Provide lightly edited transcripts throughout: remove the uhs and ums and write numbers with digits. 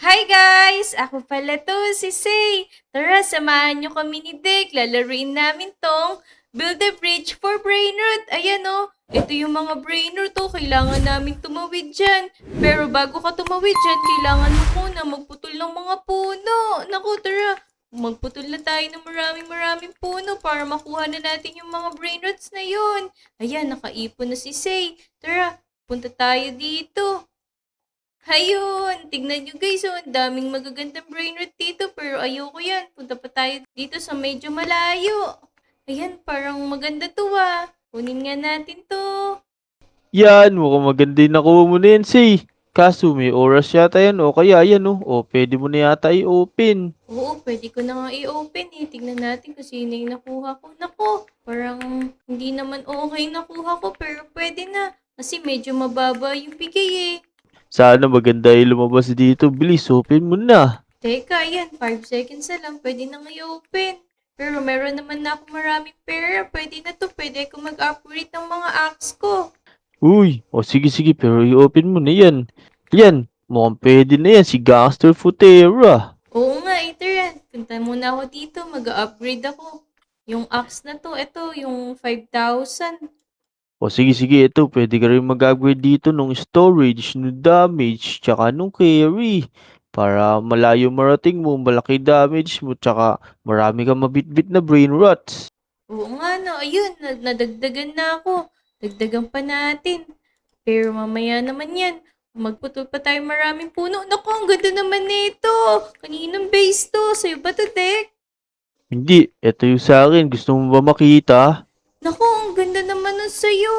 Hi guys! Ako pala to, si Say. Tara, samahan nyo kami ni Dick. Lalaruin namin tong Build a Bridge for Brainrot. Ayan o, ito yung mga Brainrot to. Kailangan namin tumawid dyan. Pero bago ka tumawid dyan, kailangan mo muna magputol ng mga puno. Naku, tara. Magputol na tayo ng maraming puno para makuha na natin yung mga Brainrots na yun. Ayan, nakaipon na si Say. Tara, punta tayo dito. Ayun! Tignan nyo guys, oh, ang daming magagandang brain rot dito, pero ayoko yan. Punta pa tayo dito sa medyo malayo. Ayan, parang maganda to ah. Kunin nga natin to. Yan, mukhang maganda yung nakuha mo na yan, Say. Kaso may oras yata yan o kaya yan o pwede mo na yata i-open. Oo, pwede ko na nga i-open eh. Tignan natin kung sino yung nakuha ko. Nako, parang hindi naman okay nakuha ko, pero pwede na. Kasi medyo mababa yung bigay eh. Sana maganda yung lumabas dito. Bilis, open mo na. Teka, yan, 5 seconds na lang, pwede na i-open. Pero meron naman na ako maraming pera, pwede na to, pwede ako mag-upgrade ng mga axe ko. Uy, sige pero i-open mo na yan. Yan, mukhang pwede na yan si Gangster Futera. Oo nga, ito yan. Punta muna ako dito, mag-upgrade ako. Yung axe na to, ito, yung 5,000. Sige, ito pwede ka rin mag-upgrade dito nung storage, nung damage, tsaka nung carry. Para malayo marating mo, malaki damage mo, tsaka marami kang mabitbit na brain rots. Oo nga, no, ayun, nadagdagan na ako. Dagdagan pa natin. Pero mamaya naman yan, magputol pa tayo maraming puno. Naku, ang ganda naman nito. Kaninong base to? Sa'yo ba to, Dek? Hindi, ito yung sa akin. Gusto mo ba makita? Naku, ang ganda naman nun sa'yo.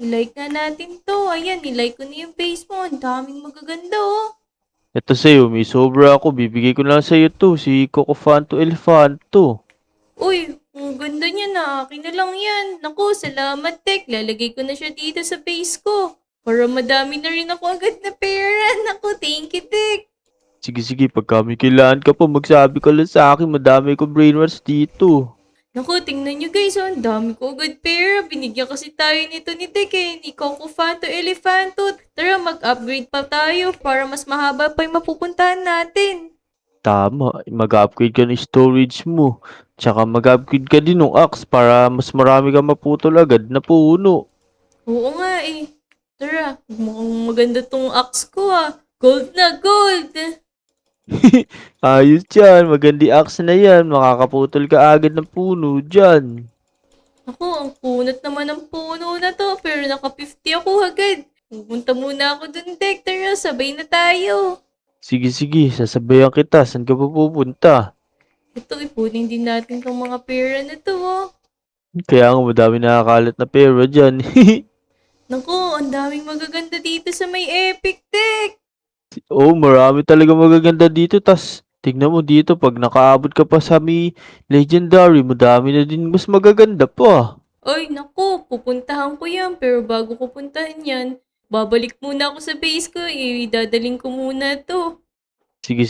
I-like nga natin to. Ayan, i-like ko na yung face mo. Ang daming magaganda, oh. Ito sa'yo, may sobra ako. Bibigay ko na lang sa'yo to. Si Cocofanto Elefanto. Uy, ang ganda niya na. Akin na lang yan. Naku, salamat, Tek. Lalagay ko na siya dito sa face ko. Para madami na rin ako agad na pera. Naku, thank you, Tek. Sige, pagka may kailangan ka pa, magsabi ka lang sa akin. Madami ko brainwash dito. Naku, tingnan nyo guys, oh, ang dami ko agad pera. Binigyan kasi tayo nito ni Tek eh, ni Coco Fanto Elefanto. Tara, mag-upgrade pa tayo para mas mahaba pa yung mapupuntahan natin. Tama, mag-upgrade ka ng storage mo. Tsaka mag-upgrade ka din ng axe para mas marami kang maputol agad na puno. Oo nga eh. Tara, mukhang maganda tong axe ko ah. Gold na gold! Ayos yan, magandi axe na yan. Makakaputol ka agad ng puno dyan. Ako, ang kunat naman ng puno na to. Pero naka 50 ako agad. Pupunta muna ako dun, Dek. Tara, sabay na tayo. Sige, sasabayan kita. Saan ka pa pupunta? Ito, ipunin din natin tong mga pera na to, oh. Kaya nga madami nakakalat na pera dyan. Naku, ang daming magaganda dito sa may Epic, Dek. Oo, marami talaga magaganda dito. Tas, tignan mo dito, pag nakaabot ka pa sa may legendary, madami na din mas magaganda pa. Ay, naku, pupuntahan ko yan. Pero bago ko puntahan yan, babalik muna ako sa base ko. Dadaling ko muna to. Sige,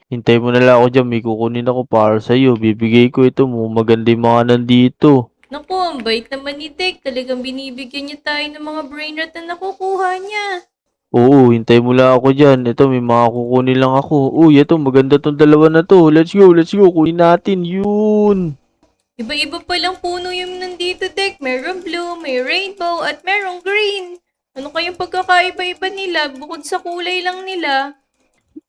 hintay mo na lang ako dyan. May kukunin ako para sa'yo. Bibigay ko ito mo. Maganda yung mga nandito. Naku, ang bait naman ni Dick. Talagang binibigyan niya tayo ng mga brain rot na nakukuha niya. Oo, hintay mo lang ako dyan. Ito, may mga kukunin lang ako. Uy, ito, maganda tong dalawa na to. Let's go. Kunin natin. Yun. Iba-iba palang puno yung nandito, Dick. Merong blue, may rainbow, at merong green. Ano kayang pagkakaiba-iba nila bukod sa kulay lang nila?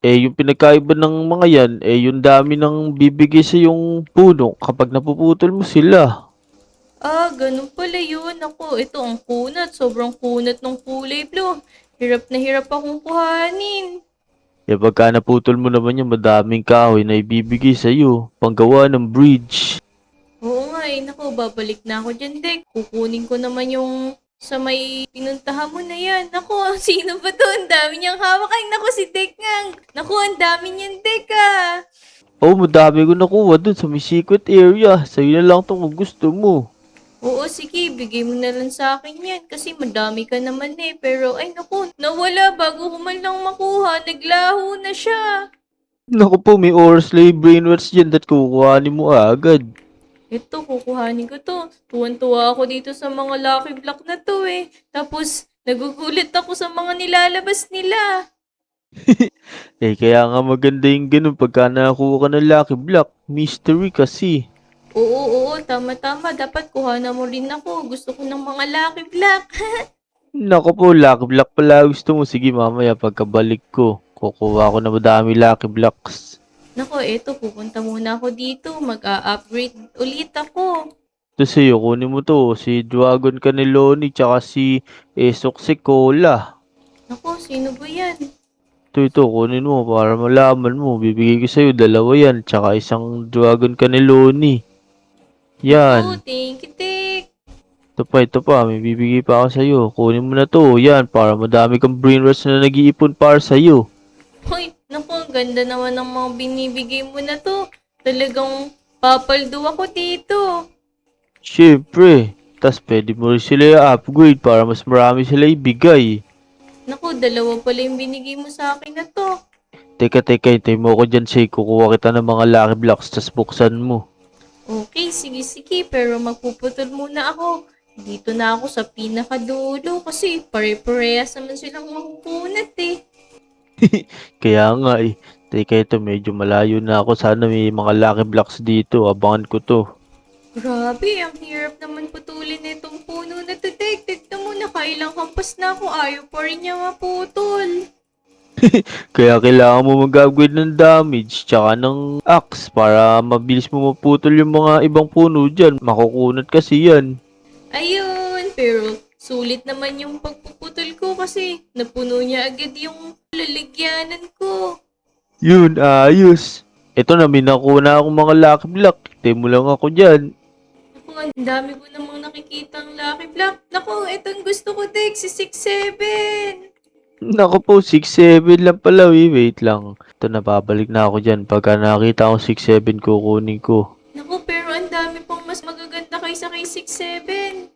Yung pinagkaiba ng mga yan, yung dami ng bibigay sa yung puno kapag napuputol mo sila. Ah, ganun pala yun. Ako, ito ang kunat. Sobrang kunat ng kulay blue. Hirap na hirap akong kuhanin. Pagka naputol mo naman yung madaming kahoy na ibibigay sa'yo, panggawa ng bridge. Oo nga eh. Naku, babalik na ako dyan, Dek. Kukunin ko naman yung sa may pinuntahan mo na yan. Naku, sino ba to? Ang dami niyang hawak. Ay, naku, si Dek nga. Naku, ang dami niyan, Dek ah. Oh, madami ko nakuha dun sa may secret area. Sa'yo na lang to kung gusto mo. Oo, sige, bigay mo na lang sa akin yan. Kasi madami ka naman eh. Pero ay naku, nawala bago ko man lang makuha. Naglaho na siya. Naku po, may oras lay brainwash dyan dat kukuhanin mo agad. Ito, kukuhanin ko to. Tuwan-tuwa ako dito sa mga lucky block na to eh. Tapos, nagugulit ako sa mga nilalabas nila. Eh, kaya nga maganda yung ganun pagka nakakuha ka ng Lucky Block. Mystery kasi. Oo, oo, tama-tama. Dapat kuhanan mo rin ako. Gusto ko ng mga Lucky Block. Naku po, Lucky Block pala gusto mo. Sige, mamaya pagkabalik ko, kukuha ko na madami Lucky Blocks. Nako, eto, pupunta muna ako dito. Mag-a-upgrade ulit ako. Ito sa'yo, kunin mo to. Si Dragon Cannelloni, tsaka si Cola. Nako, sino ba yan? Ito, kunin mo para malaman mo. Bibigay ko sa'yo, dalawa yan, tsaka isang Dragon Cannelloni. Nako, Yan. thank you, Tik. Ito pa, may bibigay pa ako sa'yo. Kunin mo na to, yan, para madami kang brain rot na nag-iipon para sa'yo. Hoy, naku, ang ganda naman ng mga binibigay mo na to. Talagang papaldo ako dito. Siyempre, tas pwede mo rin sila i-upgrade para mas marami sila ibigay. Naku, dalawa pala yung binigay mo sa akin na to. Teka, hintay mo ako dyan, Shay. Kukuha kita ng mga Lucky Blocks, tas buksan mo. Okay, sige, sige, pero magpuputol muna ako. Dito na ako sa pinakadulo kasi pare-parehas naman silang makukunat eh. Kaya nga eh. Teka, ito medyo malayo na ako. Sana may mga Lucky Blocks dito. Abangan ko to. Grabe, ang hirap naman putulin na itong puno na to, Tek. Tignan mo, nakailang hampas na ako. Ayaw pa rin niya maputol. Kaya kailangan mo mag-upgrade ng damage tsaka ng axe para mabilis mo maputol yung mga ibang puno dyan. Makukunat kasi yan. Ayun, pero sulit naman yung pagpuputol ko kasi napuno niya agad yung lalagyanan ko. Yun, ayos. Ito na, may nakuha na akong mga Lucky Block. Hintay mo lang ako dyan. Naku, ang dami ko namang nakikitang Lucky Block. Naku, itong gusto ko, Tek, si 6-7. Naku po, 6-7 lang pala. Wait lang. Ito na, babalik na ako dyan. Pagka nakita ko 6-7, kukunin ko. Naku, pero ang dami pang mas magaganda kaysa kay 6-7.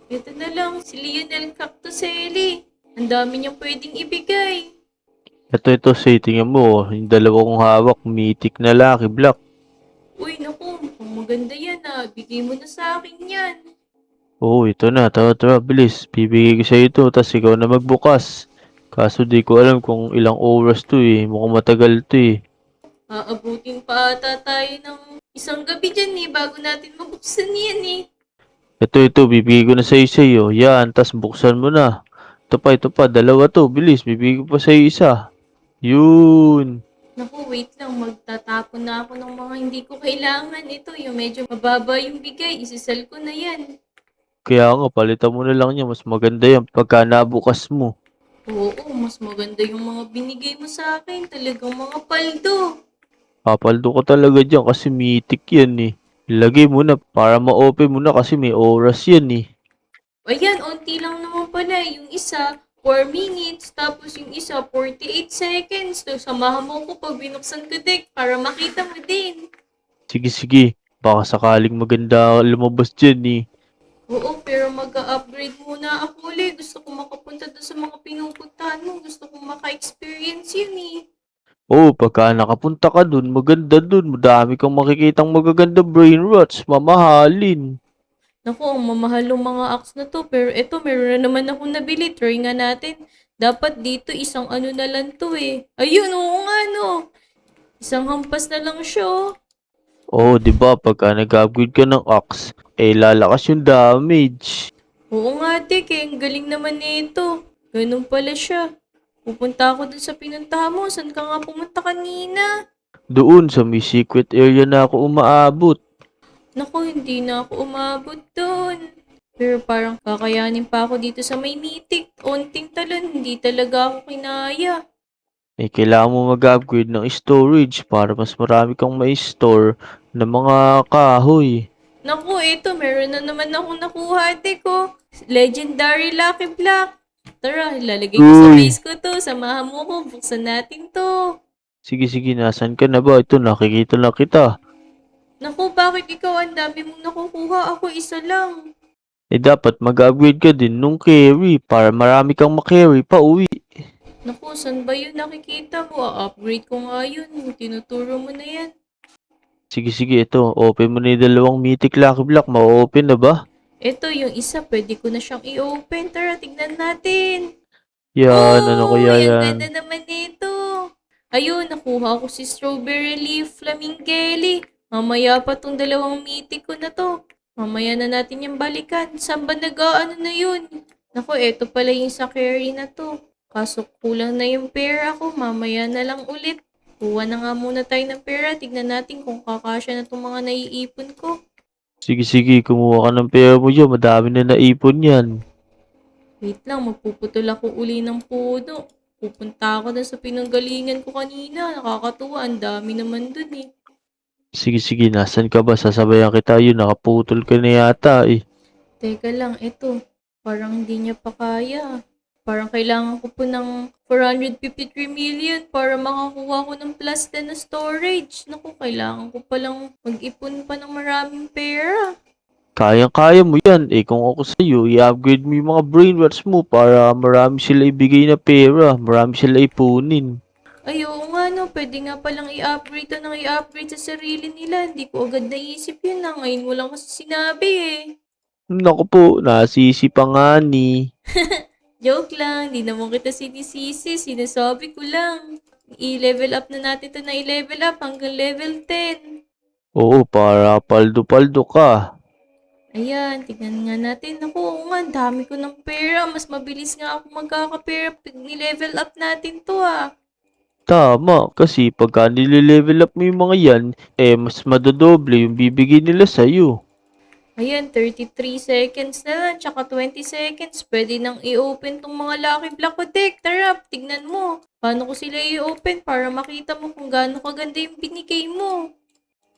Ito na lang, si Lionel Cactuselli. Ang dami niyang pwedeng ibigay. Ito, say, tingnan mo. Yung dalawa kong hawak, mythic na Lucky Block. Uy, naku, mukhang maganda yan ah. Bigay mo na sa akin yan. Oo, ito na. Tara, bilis. Bibigay ko sa'yo ito, tas ikaw na magbukas. Kaso di ko alam kung ilang oras to eh. Mukhang matagal to eh. Aabutin pa ata tayo ng isang gabi dyan eh, bago natin mabuksan yan eh. Ito, bibigay ko na sa'yo. Yan, tas buksan mo na. Ito pa, dalawa to. Bilis, bibigay ko pa sa'yo isa. Yun. Naku, wait lang, magtatapon na ako ng mga hindi ko kailangan. Ito, yung medyo mababa yung bigay, isisal ko na yan. Kaya nga, palitan mo na lang niya. Mas maganda yan pagka nabukas mo. Oo, mas maganda yung mga binigay mo sa akin. Talagang mga paldo. Papaldo ka talaga dyan kasi mythic yan eh. Ilagay mo na para ma-open mo na kasi may oras yan eh. Ayan, onti lang naman pala. Yung isa, 4 minutes. Tapos yung isa, 48 seconds. So, samahan mo ko pag binuksan ko, Dek, para makita mo din. Sige. Baka sakaling maganda lumabas dyan eh. Oo, pero mag-upgrade muna ako ulit. Gusto ko makapunta doon sa mga pinupuntahan mo. Gusto kong maka-experience yun eh. Oo, pagka nakapunta ka dun, maganda dun. Madami kang makikitang magaganda brain rots. Mamahalin. Naku, ang mamahal ng mga axe na to. Pero eto, meron na naman akong nabili. Try nga natin. Dapat dito isang ano na lang to eh. Ayun, oo nga no. Isang hampas na lang siya. Oh. Oo, di ba pagka nag-upgrade ka ng axe, eh lalakas yung damage. Oo nga, Dik, eh. Ang galing naman nito. Ganun pala siya. Pupunta ako dun sa pinuntahan mo. Saan ka nga pumunta kanina? Doon sa may secret area na ako umaabot. Naku, hindi na ako umabot doon. Pero parang kakayanin pa ako dito sa may mitik. Onting talon, hindi talaga ako kinaya. Eh, kailangan mo mag-upgrade ng storage para mas marami kang ma-store ng mga kahoy. Naku, eto, meron na naman akong nakuha, ko. Legendary Lucky Block. Tara, ilalagay ko sa Uy! base ko to. Samahan mo ko, buksan natin to. Sige, nasan ka na ba? Ito, nakikita na kita. Naku, bakit ikaw ang dami mong nakukuha? Ako isa lang. Eh, dapat mag-upgrade ka din nung carry para marami kang makarry pa uwi. Naku, saan ba yun nakikita mo? Upgrade ko nga yun. Tinuturo mo na yan. Sige, ito. Open mo na yung dalawang mythic lucky block. Ma-open na ba? Ito, yung isa, pwede ko na siyang i-open. Tara, tignan natin. Yan, ano kaya Uy, ang yan? ganda naman nito. Ayun, nakuha ko si Strawberry Leaf Flamingeli. Mamaya pa tong dalawang mythic ko na to. Mamaya na natin yung balikan. Saan ba nag-aano na yun? Naku, eto pala yung sa carry na to. Kaso kulang na yung pera ko. Mamaya na lang ulit. Kuha na nga muna tayo ng pera. Tignan natin kung kakasya na tong mga naiipon ko. Sige, sige, kumuha ka ng pera mo dyan. Madami na naipon yan. Wait lang, magpuputol ako uli ng puno. Pupunta ako na sa pinanggalingan ko kanina. Nakakatuwa, ang dami naman dun eh. Sige, sige, nasan ka ba? Sasabayan kita yun. Nakaputol ka na yata eh. Teka lang, eto. Parang hindi niya pa kaya. Parang kailangan ko po ng 453 million para makakuha ko ng plus 10 na storage. Naku, kailangan ko palang mag-ipon pa ng maraming pera. Kayang-kaya mo yan. Eh kung ako sa'yo, i-upgrade mo yung mga brain rats mo para marami sila ibigay na pera. Marami sila ipunin. Ay, oo nga no, pwede nga palang i-upgrade to ng i-upgrade sa sarili nila. Hindi ko agad naisip yun na. Ngayon mo lang kasi sinabi eh. Naku po, nasisi pa nga ni. Joke lang, di naman kita sinisisi, sinasabi ko lang. I-level up na natin to na i-level up hanggang level 10. Oo, para paldo-paldo ka. Ayan, tignan nga natin. Naku, oo nga, ang dami ko ng pera. Mas mabilis nga ako magkakapera pag ni-level up natin to ah. Tama, kasi pagka nile-level up mo yung mga yan, eh mas madodoble yung bibigay nila sa'yo. Ayan, 33 seconds na lang, tsaka 20 seconds. Pwede nang i-open tong mga Lucky Block ko deck. Tara, tignan mo. Paano ko sila i-open para makita mo kung gaano kaganda yung binigay mo.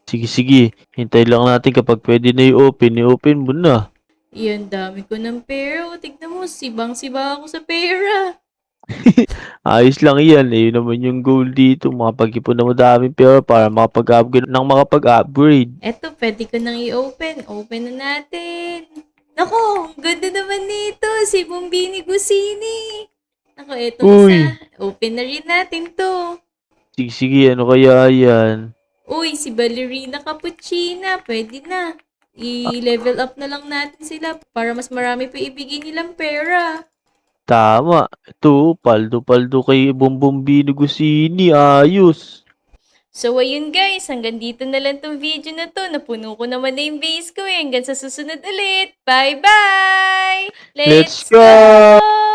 Sige, sige, hintay lang natin kapag pwede na i-open mo na. Iyan, dami ko ng pera. O, tignan mo, sibang-siba ako sa pera. Ayos lang yan, eh yun naman yung goal dito, makapag-ipon na madaming pera para makapag-upgrade. Eto, pwede ko nang i-open. Open na natin. Nako, ang ganda naman nito. Si Bumbini Gusini. Nako, eto isa. Uy, Open na rin natin to. sige, sige, ano kaya yan? Uy, si Ballerina Cappuccina. Pwede na. I-level up na lang natin sila para mas marami pa ibigay nilang pera. Tama, ito, paldo-paldo kay Bumbong Binugusini, ayos. So, ayun guys, hanggang dito na lang tong video na to. Napuno ko naman na yung base ko eh. Hanggang sa susunod ulit. Bye-bye! Let's Let's go! go!